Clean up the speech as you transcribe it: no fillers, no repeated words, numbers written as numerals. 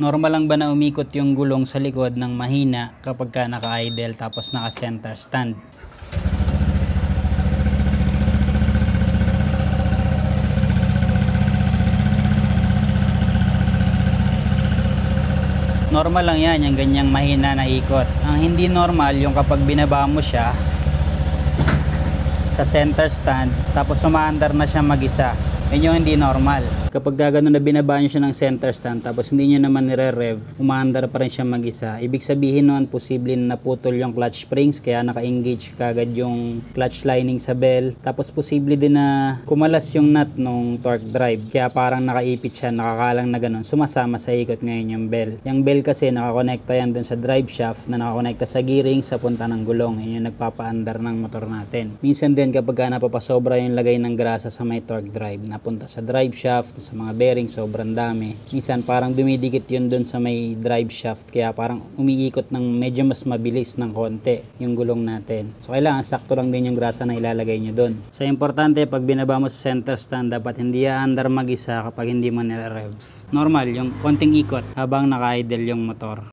Normal lang ba na umikot yung gulong sa likod ng mahina kapag ka naka-idle tapos naka-center stand? Normal lang yan, yung ganyang mahina na ikot. Ang hindi normal yung kapag binaba mo siya sa center stand tapos umaandar na siya mag-isa. Yun yung hindi normal. Kapag gano'n na binaba nyo siya ng center stand tapos hindi nyo naman nire-rev, umaandar pa rin siya mag-isa. Ibig sabihin noon, posible na naputol yung clutch springs kaya naka-engage kagad yung clutch lining sa bell. Tapos posible din na kumalas yung nut nung torque drive kaya parang nakaipit siya, nakakalang na gano'n. Sumasama sa ikot ngayon yung bell. Yung bell kasi nakakonekta yan dun sa drive shaft na nakakonekta sa gearing sa punta ng gulong. Yun yung nagpapaandar ng motor natin. Minsan din kapag napapasobra yung lagay ng grasa sa may torque drive, napunta sa drive shaft, sa mga bearing, sobrang dami. Minsan parang dumidikit yun dun sa may drive shaft kaya parang umiikot ng medyo mas mabilis ng konti yung gulong natin. So kailangan sakto lang din yung grasa na ilalagay nyo dun. So importante pag binaba mo sa center stand, dapat hindi aandar mag-isa kapag hindi mo nire-rev. Normal yung konting ikot habang naka-idle yung motor.